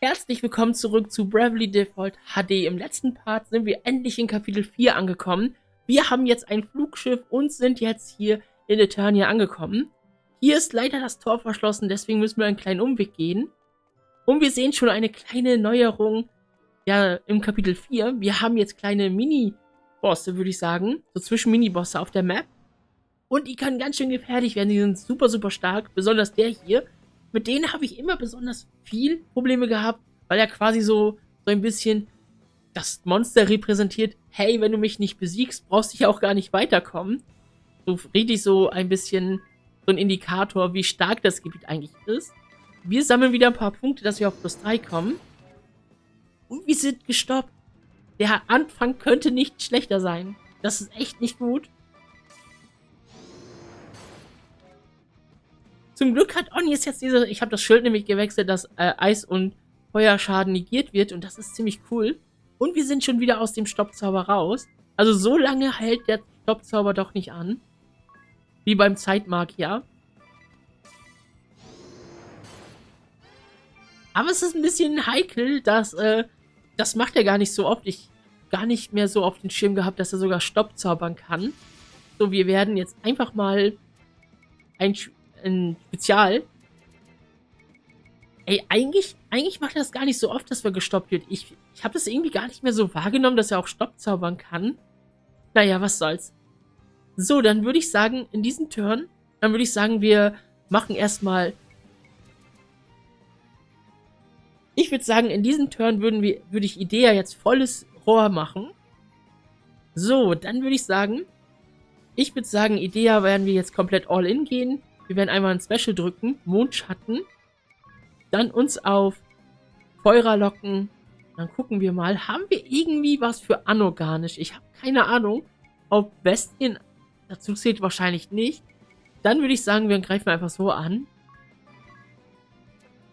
Herzlich willkommen zurück zu Bravely Default HD. Im letzten Part sind wir endlich in Kapitel 4 angekommen. Wir haben jetzt ein Flugschiff und sind jetzt hier in Eternia angekommen. Hier ist leider das Tor verschlossen, deswegen müssen wir einen kleinen Umweg gehen. Und wir sehen schon eine kleine Neuerung ja, im Kapitel 4. Wir haben jetzt kleine Mini-Bosse, würde ich sagen. So Zwischen-Mini-Bosse auf der Map. Und die können ganz schön gefährlich werden. Die sind super, super stark. Besonders der hier. Mit denen habe ich immer besonders viel Probleme gehabt, weil er quasi so ein bisschen das Monster repräsentiert. Hey, wenn du mich nicht besiegst, brauchst du ja auch gar nicht weiterkommen. So richtig so ein bisschen so ein Indikator, wie stark das Gebiet eigentlich ist. Wir sammeln wieder ein paar Punkte, dass wir auf +3 kommen. Und wir sind gestoppt. Der Anfang könnte nicht schlechter sein. Das ist echt nicht gut. Zum Glück hat Agnès jetzt diese, ich habe das Schild nämlich gewechselt, dass Eis- und Feuerschaden negiert wird und das ist ziemlich cool. Und wir sind schon wieder aus dem Stoppzauber raus. Also so lange hält der Stoppzauber doch nicht an. Wie beim Zeitmagier. Aber es ist ein bisschen heikel, dass, das macht er gar nicht so oft. Ich gar nicht mehr so auf den Schirm gehabt, dass er sogar Stoppzaubern kann. So, wir werden jetzt einfach mal ein Spezial. Ey, eigentlich macht er das gar nicht so oft, dass er gestoppt wird. Ich habe das irgendwie gar nicht mehr so wahrgenommen, dass er auch Stoppzaubern kann. Naja, was soll's. So, dann würde ich sagen, in diesem Turn, wir machen erstmal. Ich würde sagen, in diesem Turn würde ich Edea jetzt volles Rohr machen. So, dann würde ich sagen, Edea werden wir jetzt komplett all in gehen. Wir werden einmal ein Special drücken, Mondschatten. Dann uns auf Feuer locken. Dann gucken wir mal, haben wir irgendwie was für anorganisch? Ich habe keine Ahnung, ob Bestien dazu zählt, wahrscheinlich nicht. Dann würde ich sagen, wir greifen einfach so an.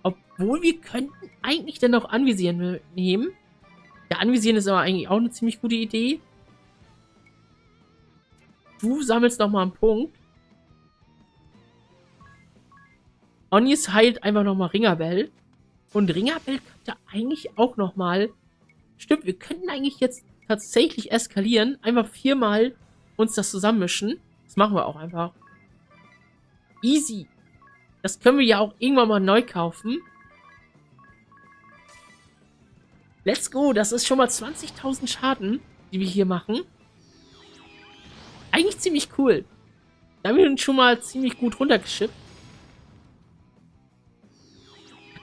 Obwohl wir könnten eigentlich dann auch Anvisieren nehmen. Ja, Anvisieren ist aber eigentlich auch eine ziemlich gute Idee. Du sammelst nochmal einen Punkt. Agnès heilt einfach nochmal Ringabel. Und Ringabel könnte eigentlich auch nochmal. Stimmt, wir könnten eigentlich jetzt tatsächlich eskalieren. Einfach 4-mal uns das zusammenmischen. Das machen wir auch einfach. Easy. Das können wir ja auch irgendwann mal neu kaufen. Let's go. Das ist schon mal 20.000 Schaden, die wir hier machen. Eigentlich ziemlich cool. Da haben wir uns schon mal ziemlich gut runtergeschippt.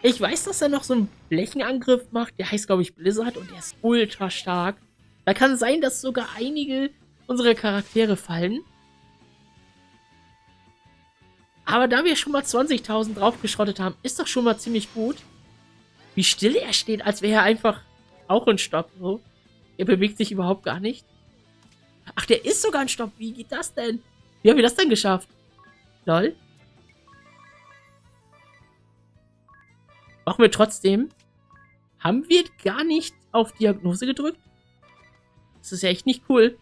Ich weiß, dass er noch so einen Flächenangriff macht. Der heißt, glaube ich, Blizzard und der ist ultra stark. Da kann sein, dass sogar einige unserer Charaktere fallen. Aber da wir schon mal 20.000 draufgeschrottet haben, ist doch schon mal ziemlich gut. Wie still er steht, als wäre er einfach auch in Stopp. So. Er bewegt sich überhaupt gar nicht. Ach, der ist sogar in Stopp. Wie geht das denn? Wie haben wir das denn geschafft? Lol. Machen wir trotzdem. Haben wir gar nicht auf Diagnose gedrückt? Das ist ja echt nicht cool.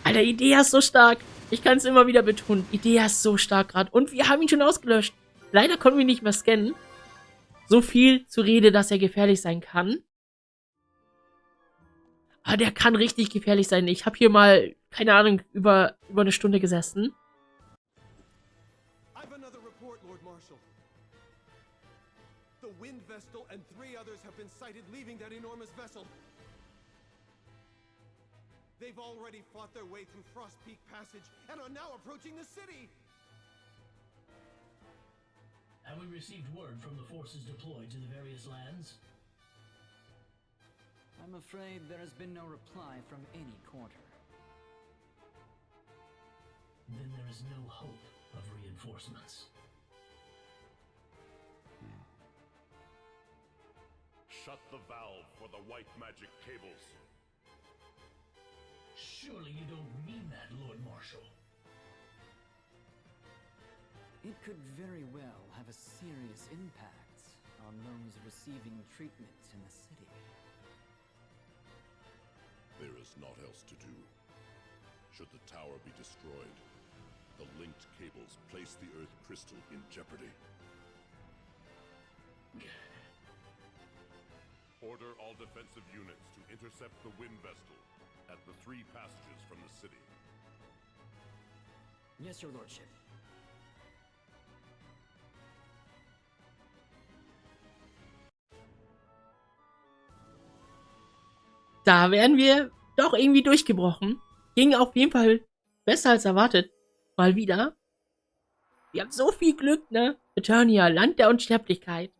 Alter, Edea ist so stark. Ich kann es immer wieder betonen. Edea ist so stark gerade. Und wir haben ihn schon ausgelöscht. Leider konnten wir ihn nicht mehr scannen. So viel zur Rede, dass er gefährlich sein kann. Aber der kann richtig gefährlich sein. Ich habe hier mal, keine Ahnung, über eine Stunde gesessen. Wind vessel and 3 others have been sighted leaving that enormous vessel. They've already fought their way through Frost Peak Passage and are now approaching the city. Have we received word from the forces deployed to the various lands? I'm afraid there has been no reply from any quarter. Then there is no hope of reinforcements. Shut the valve for the white magic cables. Surely you don't mean that, Lord Marshal. It could very well have a serious impact on those receiving treatment in the city. There is naught else to do. Should the tower be destroyed, the linked cables place the Earth crystal in jeopardy. Order all defensive units to intercept the wind vessel at the 3 passages from the city. Yes, your lordship. Da wären wir doch irgendwie durchgebrochen. Ging auf jeden Fall besser als erwartet. Mal wieder. Wir haben so viel Glück, ne? Eternia, Land der Unsterblichkeit.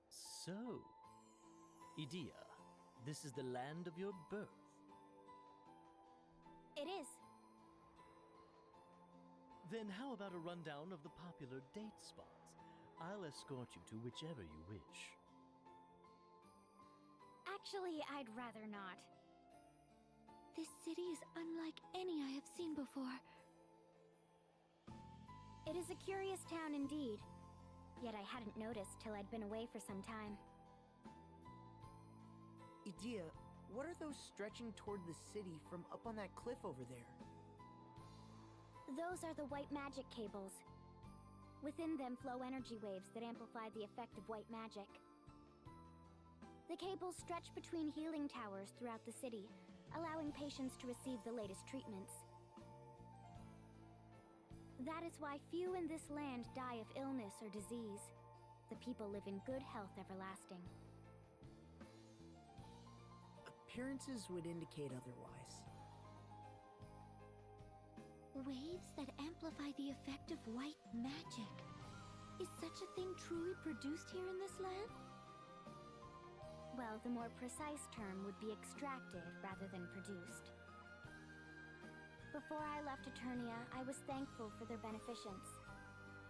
So, Edea, this is the land of your birth. It is. Then how about a rundown of the popular date spots? I'll escort you to whichever you wish. Actually, I'd rather not. This city is unlike any I have seen before. It is a curious town indeed. Yet I hadn't noticed till I'd been away for some time. Edea, what are those stretching toward the city from up on that cliff over there? Those are the white magic cables. Within them flow energy waves that amplify the effect of white magic. The cables stretch between healing towers throughout the city, allowing patients to receive the latest treatments. That is why few in this land die of illness or disease. The people live in good health everlasting. Appearances would indicate otherwise. Waves that amplify the effect of white magic. Is such a thing truly produced here in this land? Well, the more precise term would be extracted rather than produced. Before I left Eternia, I was thankful for their beneficence.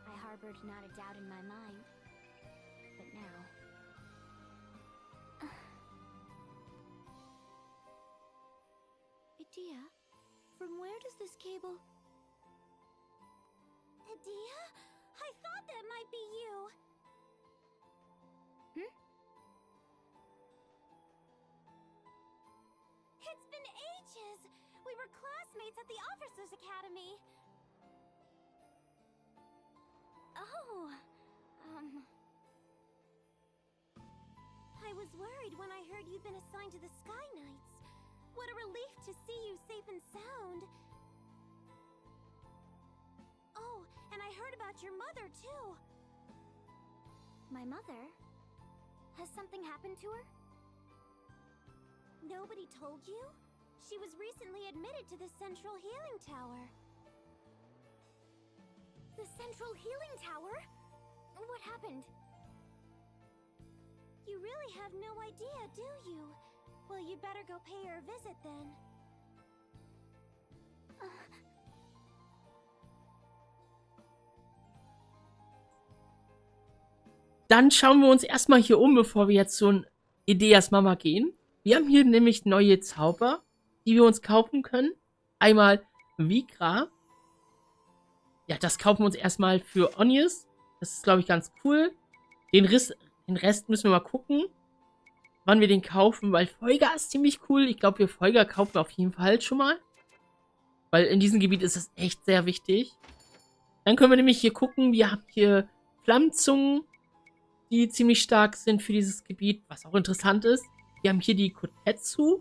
I harbored not a doubt in my mind. But now... Edea, from where does this cable... Edea? I thought that might be you! Hmm? It's been ages! We were classmates at the Officers' Academy! Oh, I was worried when I heard you'd been assigned to the Sky Knights. What a relief to see you safe and sound! Oh, and I heard about your mother, too! My mother? Has something happened to her? Nobody told you? She was recently admitted to the Central Healing Tower. The Central Healing Tower? What happened? You really have no idea, do you? Well, you'd better go pay her a visit then. Dann schauen wir uns erstmal hier um, bevor wir jetzt zu Edeas Mama gehen. Wir haben hier nämlich neue Zauber, die wir uns kaufen können. Einmal Vigra. Ja, das kaufen wir uns erstmal für Agnès. Das ist, glaube ich, ganz cool. Den Rest müssen wir mal gucken, wann wir den kaufen, weil Folger ist ziemlich cool. Ich glaube, wir Folger kaufen wir auf jeden Fall schon mal. Weil in diesem Gebiet ist das echt sehr wichtig. Dann können wir nämlich hier gucken, wir haben hier Flammenzungen, die ziemlich stark sind für dieses Gebiet, was auch interessant ist. Wir haben hier die Kotetsu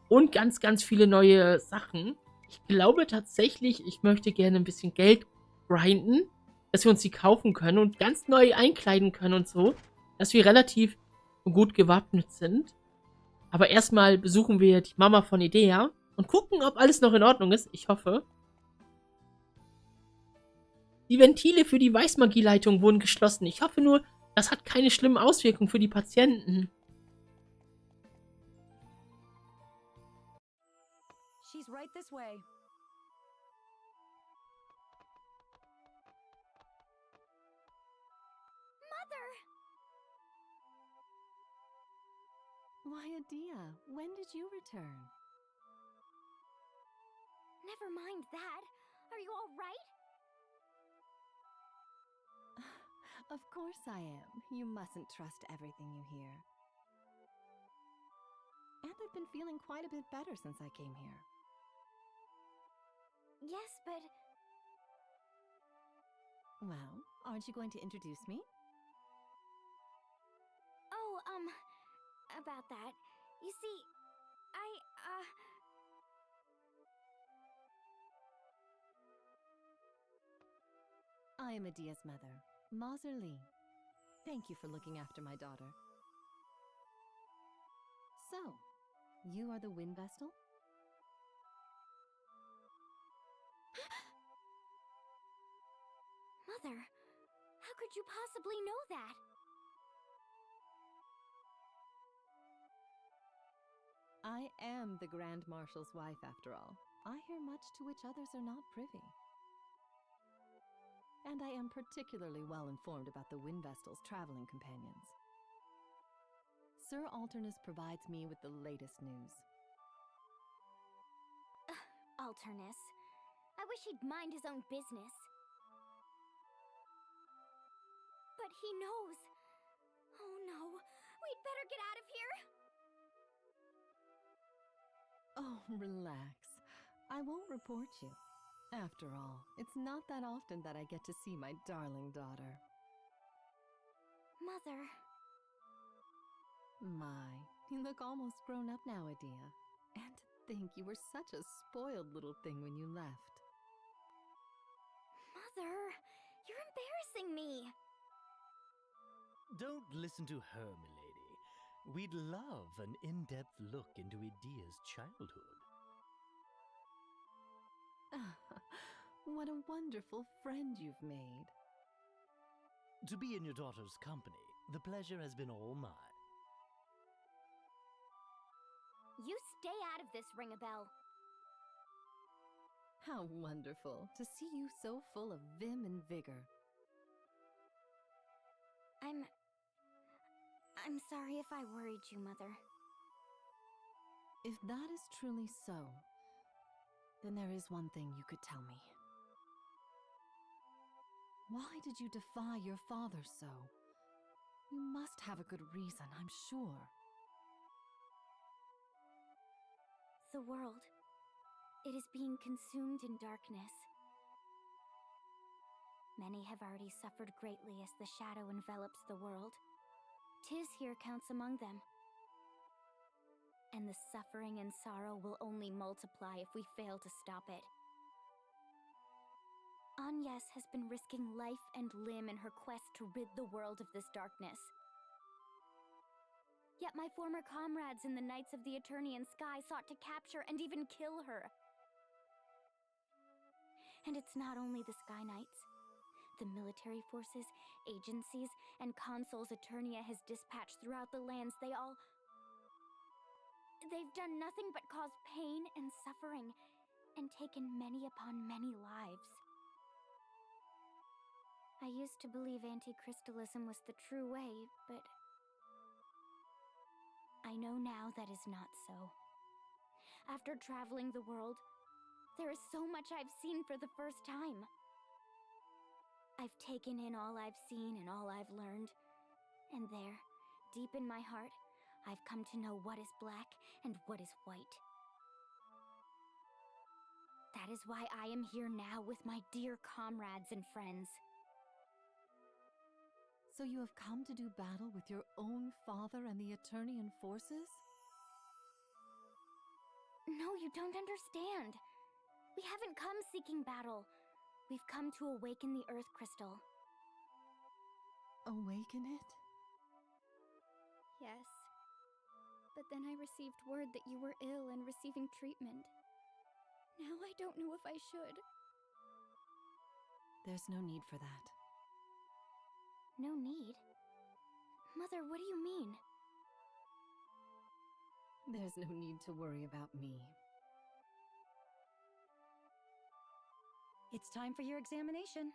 und ganz, ganz viele neue Sachen. Ich glaube tatsächlich, ich möchte gerne ein bisschen Geld grinden, dass wir uns die kaufen können und ganz neu einkleiden können und so, dass wir relativ gut gewappnet sind. Aber erstmal besuchen wir die Mama von Edea und gucken, ob alles noch in Ordnung ist. Ich hoffe. Die Ventile für die Weißmagieleitung wurden geschlossen. Ich hoffe nur, das hat keine schlimmen Auswirkungen für die Patienten. She's right this way. Mother! Why, Edea, when did you return? Never mind that. Are you all right? Of course I am. You mustn't trust everything you hear. And I've been feeling quite a bit better since I came here. Yes, but... Well, aren't you going to introduce me? about that. You see, I am Edea's mother, Mazer Lee. Thank you for looking after my daughter. So, you are the Wind Vestal? Mother, how could you possibly know that? I am the Grand Marshal's wife, after all. I hear much to which others are not privy. And I am particularly well informed about the Wind Vestal's traveling companions. Sir Alternus provides me with the latest news. Alternus. I wish he'd mind his own business. But he knows. Oh no, we'd better get out of here! Oh, relax. I won't report you. After all, it's not that often that I get to see my darling daughter. Mother. My, you look almost grown up now, Edea. And to think you were such a spoiled little thing when you left. Mother, you're embarrassing me. Don't listen to her, milady. We'd love an in-depth look into Edea's childhood. What a wonderful friend you've made. To be in your daughter's company, the pleasure has been all mine. You stay out of this, Ringabel. How wonderful to see you so full of vim and vigor. I'm sorry if I worried you, Mother. If that is truly so, then there is one thing you could tell me. Why did you defy your father so? You must have a good reason, I'm sure. The world. It is being consumed in darkness. Many have already suffered greatly as the shadow envelops the world. Tiz here counts among them. And the suffering and sorrow will only multiply if we fail to stop it. Agnès has been risking life and limb in her quest to rid the world of this darkness. Yet my former comrades in the Knights of the Eternian Sky sought to capture and even kill her. And it's not only the Sky Knights. The military forces, agencies, and consuls Eternia has dispatched throughout the lands, they've done nothing but cause pain and suffering, and taken many upon many lives. I used to believe anti-crystalism was the true way, but I know now that is not so. After traveling the world, there is so much I've seen for the first time. I've taken in all I've seen and all I've learned. And there, deep in my heart, I've come to know what is black and what is white. That is why I am here now with my dear comrades and friends. So you have come to do battle with your own father and the Eternian forces? No, you don't understand. We haven't come seeking battle. We've come to awaken the Earth Crystal. Awaken it? Yes. But then I received word that you were ill and receiving treatment. Now I don't know if I should. There's no need for that. No need? Mother, what do you mean? There's no need to worry about me. It's time for your examination.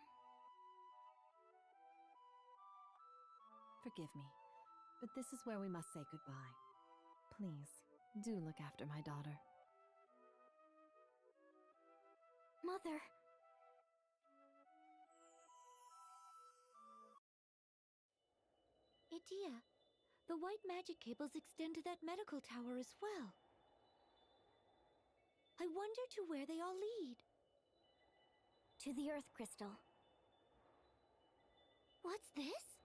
Forgive me, but this is where we must say goodbye. Please, do look after my daughter. Mother! Edea, the white magic cables extend to that medical tower as well. I wonder to where they all lead. To the Earth Crystal. What's this?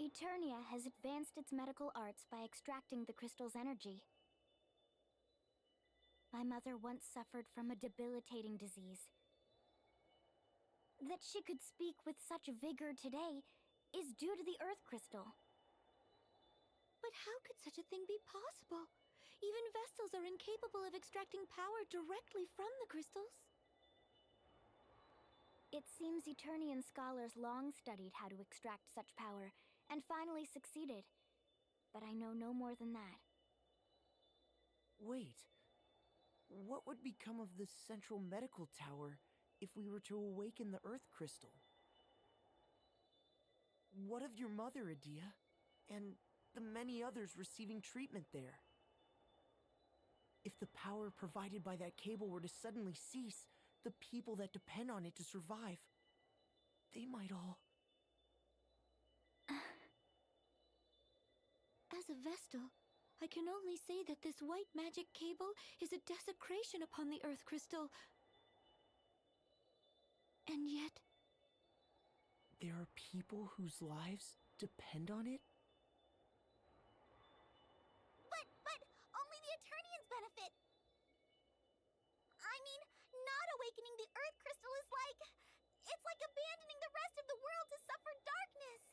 Eternia has advanced its medical arts by extracting the crystal's energy. My mother once suffered from a debilitating disease. That she could speak with such vigor today is due to the Earth Crystal. But how could such a thing be possible? Even Vestals are incapable of extracting power directly from the crystals. It seems Eternian scholars long studied how to extract such power, and finally succeeded. But I know no more than that. Wait. What would become of the central medical tower if we were to awaken the Earth Crystal? What of your mother, Edea? And the many others receiving treatment there? If the power provided by that cable were to suddenly cease, the people that depend on it to survive, they might all... As a Vestal, I can only say that this white magic cable is a desecration upon the Earth Crystal. And yet... There are people whose lives depend on it? But only the Eternians benefit. I mean, not awakening the Earth Crystal is like... It's like abandoning the rest of the world to suffer darkness.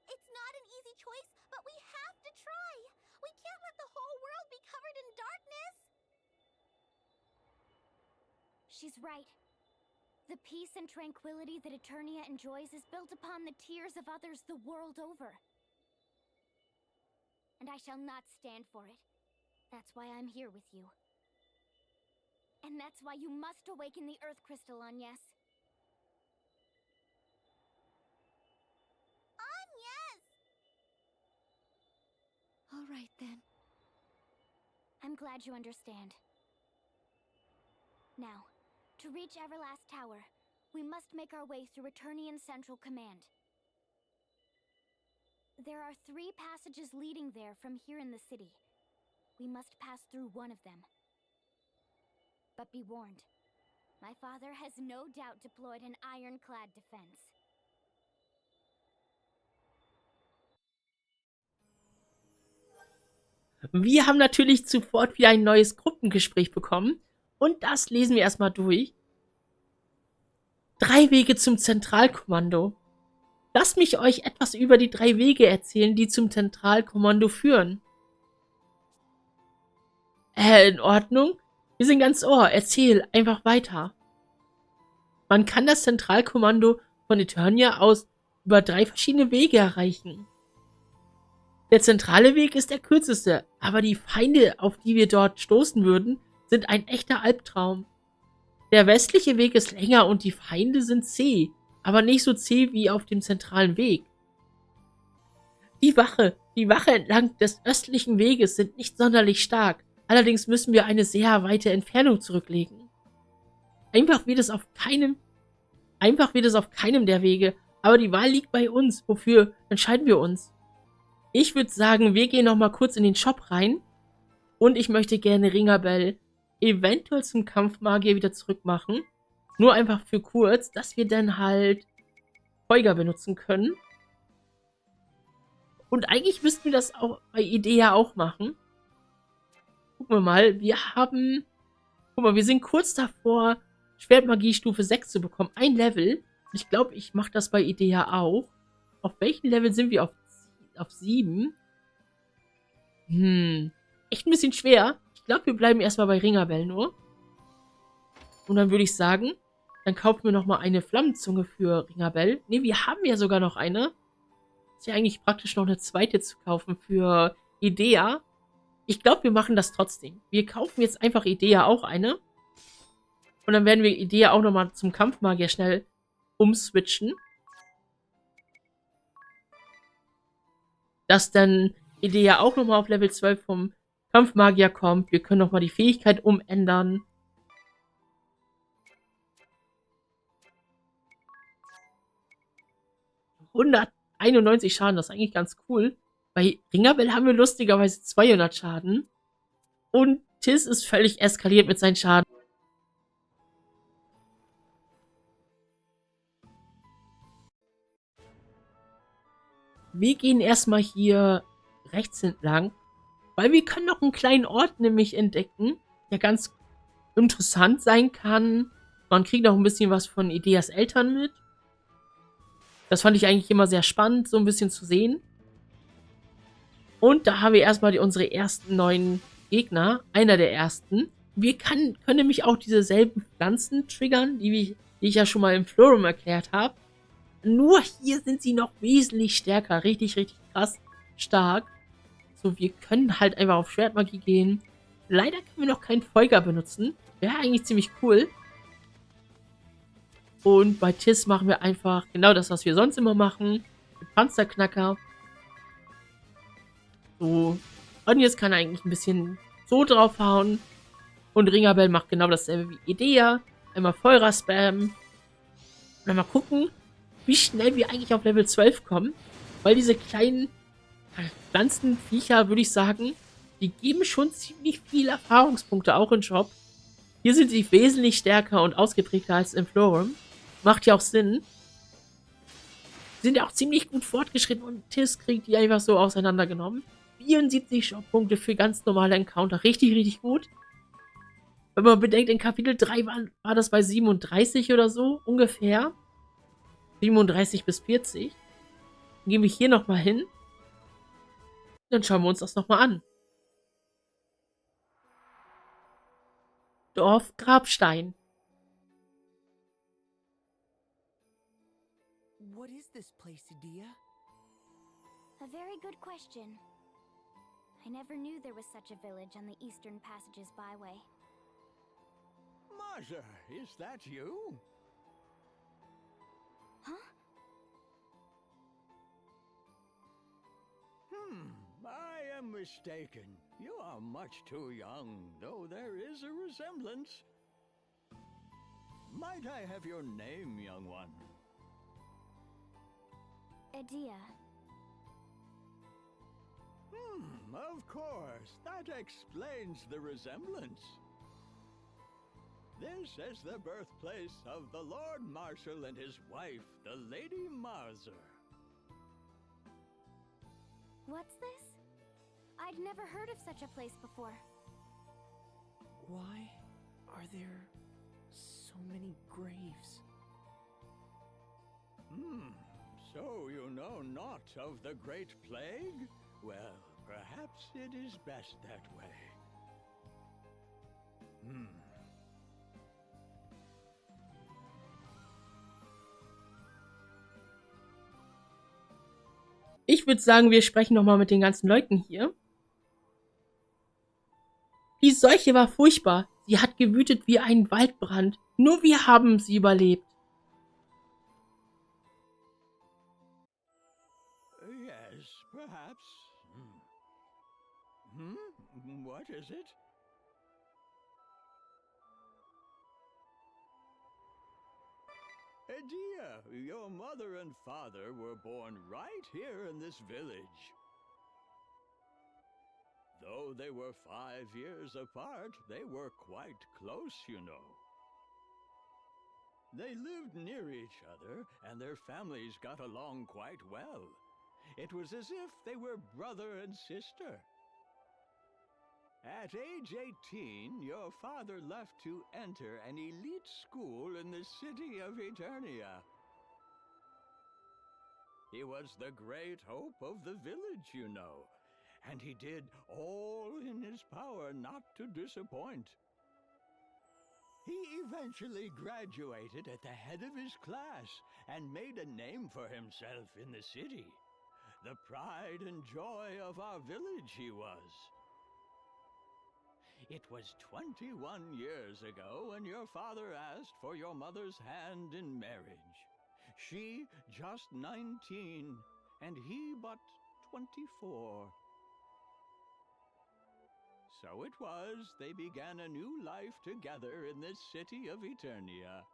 It's not an easy choice, but we have to try. We can't let the whole world be covered in darkness. She's right. The peace and tranquility that Eternia enjoys is built upon the tears of others the world over. And I shall not stand for it. That's why I'm here with you. And that's why you must awaken the Earth Crystal, Agnès. Agnès! All right, then. I'm glad you understand. Now, to reach Everlast Tower, we must make our way through Eternian Central Command. There are 3 passages leading there from here in the city. We must pass through one of them. But be warned, my father has no doubt deployed an ironclad defense. Wir haben natürlich sofort wieder ein neues Gruppengespräch bekommen. Und das lesen wir erstmal durch. 3 Wege zum Zentralkommando. Lasst mich euch etwas über die 3 Wege erzählen, die zum Zentralkommando führen. In Ordnung? Wir sind ganz Ohr. Erzähl einfach weiter. Man kann das Zentralkommando von Eternia aus über 3 verschiedene Wege erreichen. Der zentrale Weg ist der kürzeste, aber die Feinde, auf die wir dort stoßen würden, sind ein echter Albtraum. Der westliche Weg ist länger und die Feinde sind zäh, aber nicht so zäh wie auf dem zentralen Weg. Die Wache entlang des östlichen Weges sind nicht sonderlich stark, allerdings müssen wir eine sehr weite Entfernung zurücklegen. Einfach wird es auf keinem der Wege, aber die Wahl liegt bei uns. Wofür entscheiden wir uns? Ich würde sagen, wir gehen noch mal kurz in den Shop rein und ich möchte gerne Ringabel eventuell zum Kampfmagier wieder zurückmachen. Nur einfach für kurz, dass wir dann halt Feuger benutzen können. Und eigentlich müssten wir das auch bei Edea auch machen. Gucken wir mal, guck mal, wir sind kurz davor, Schwertmagie Stufe 6 zu bekommen. Ein Level. Ich glaube, ich mache das bei Edea auch. Auf welchem Level sind wir? Auf 7? Echt ein bisschen schwer. Ich glaube, wir bleiben erstmal bei Ringabel nur. Und dann würde ich sagen, dann kaufen wir nochmal eine Flammenzunge für Ringabel. Ne, wir haben ja sogar noch eine. Ist ja eigentlich praktisch noch eine zweite zu kaufen für Edea. Ich glaube, wir machen das trotzdem. Wir kaufen jetzt einfach Edea auch eine. Und dann werden wir Edea auch nochmal zum Kampfmagier schnell umswitchen. Dass dann Edea auch nochmal auf Level 12 vom Kampfmagier kommt. Wir können nochmal die Fähigkeit umändern. ...191 Schaden, das ist eigentlich ganz cool. Bei Ringabel haben wir lustigerweise 200 Schaden. Und Tiz ist völlig eskaliert mit seinen Schaden. Wir gehen erstmal hier rechts entlang, weil wir können noch einen kleinen Ort nämlich entdecken, der ganz interessant sein kann. Man kriegt auch ein bisschen was von Edeas Eltern mit. Das fand ich eigentlich immer sehr spannend, so ein bisschen zu sehen. Und da haben wir erstmal unsere ersten neuen Gegner, einer der ersten. Wir können nämlich auch dieselben Pflanzen triggern, die ich ja schon mal im Forum erklärt habe. Nur hier sind sie noch wesentlich stärker. Richtig, richtig krass stark. So, wir können halt einfach auf Schwertmagie gehen. Leider können wir noch keinen Folger benutzen. Wäre eigentlich ziemlich cool. Und bei Tiz machen wir einfach genau das, was wir sonst immer machen. Mit Panzerknacker. So, Agnès kann eigentlich ein bisschen so draufhauen. Und Ringabel macht genau dasselbe wie Edea. Einmal Feuer spammen. Und dann mal gucken, wie schnell wir eigentlich auf Level 12 kommen. Weil diese kleinen Pflanzenviecher, würde ich sagen, die geben schon ziemlich viele Erfahrungspunkte auch im Shop. Hier sind sie wesentlich stärker und ausgeprägter als im Forum. Macht ja auch Sinn. Sind ja auch ziemlich gut fortgeschritten und Tiz kriegt die einfach so auseinandergenommen. 74 Shop-Punkte für ganz normale Encounter. Richtig, richtig gut. Wenn man bedenkt, in Kapitel 3 war das bei 37 oder so, ungefähr. 37 bis 40. Dann gehen wir hier nochmal hin. Dann schauen wir uns das nochmal an. Dorf Grabstein. What is this place, Edea? A very good question. I never knew there was such a village on the Eastern Passages Byway. Marja, is that you? Huh? I am mistaken. You are much too young, though there is a resemblance. Might I have your name, young one? Edea. Of course. That explains the resemblance. This is the birthplace of the Lord Marshal and his wife, the Lady Marzer. What's this? I'd never heard of such a place before. Why are there so many graves? So you know not of the Great Plague? Well, perhaps it is best that way. Ich würde sagen, wir sprechen nochmal mit den ganzen Leuten hier. Die Seuche war furchtbar. Sie hat gewütet wie ein Waldbrand. Nur wir haben sie überlebt. Yes, perhaps. What is it? Edea, your mother and father were born right here in this village. Though they were 5 years apart, they were quite close, you know. They lived near each other, and their families got along quite well. It was as if they were brother and sister. At age 18, your father left to enter an elite school in the city of Eternia. He was the great hope of the village, you know, and he did all in his power not to disappoint. He eventually graduated at the head of his class and made a name for himself in the city. The pride and joy of our village he was. It was 21 years ago when your father asked for your mother's hand in marriage. She just 19, and he but 24. So it was they began a new life together in this city of Eternia.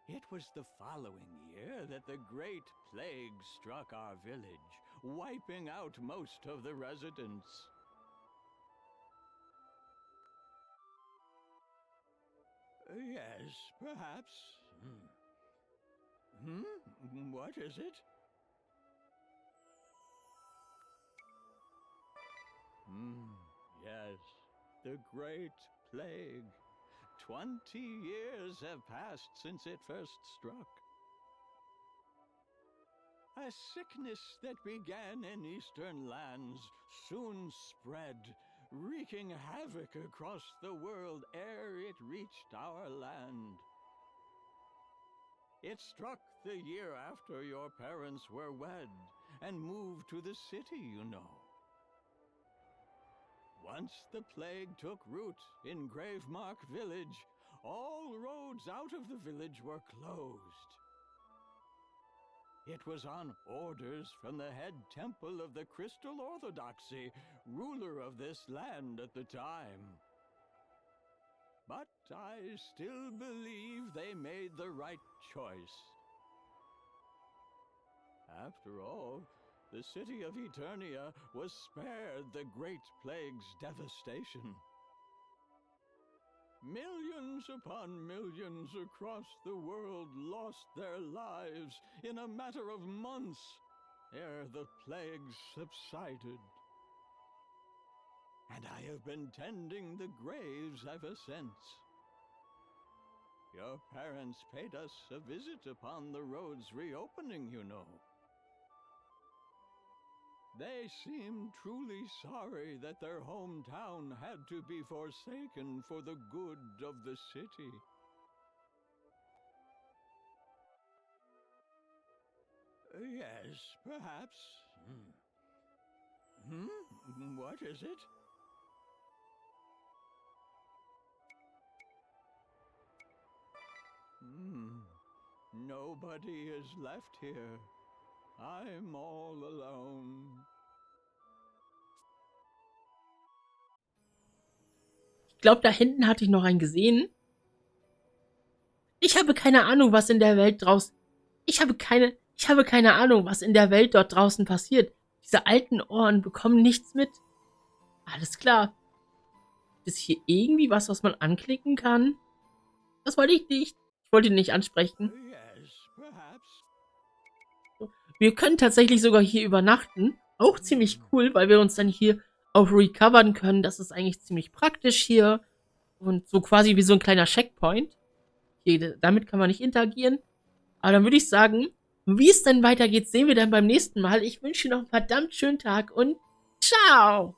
It was the following year that the Great Plague struck our village, wiping out most of the residents. Yes, perhaps. What is it? Yes, the Great Plague. 20 years have passed since it first struck. A sickness that began in eastern lands soon spread, wreaking havoc across the world ere it reached our land. It struck the year after your parents were wed and moved to the city, you know. Once the plague took root in Gravemark Village, all roads out of the village were closed. It was on orders from the head temple of the Crystal Orthodoxy, ruler of this land at the time. But I still believe they made the right choice. After all, the city of Eternia was spared the Great Plague's devastation. Millions upon millions across the world lost their lives in a matter of months ere the plague subsided. And I have been tending the graves ever since. Your parents paid us a visit upon the road's reopening, you know. They seemed truly sorry that their hometown had to be forsaken for the good of the city. Yes, perhaps. What is it? Nobody is left here. I'm all alone. Ich glaube, da hinten hatte ich noch einen gesehen. Ich habe keine Ahnung, was in der Welt draußen... Ich habe keine Ahnung, was in der Welt dort draußen passiert. Diese alten Ohren bekommen nichts mit. Alles klar. Ist hier irgendwie was man anklicken kann? Das wollte ich nicht. Ich wollte ihn nicht ansprechen. Wir können tatsächlich sogar hier übernachten. Auch ziemlich cool, weil wir uns dann hier auch recovern können. Das ist eigentlich ziemlich praktisch hier. Und so quasi wie so ein kleiner Checkpoint. Hier, damit kann man nicht interagieren. Aber dann würde ich sagen, wie es dann weitergeht, sehen wir dann beim nächsten Mal. Ich wünsche dir noch einen verdammt schönen Tag und ciao!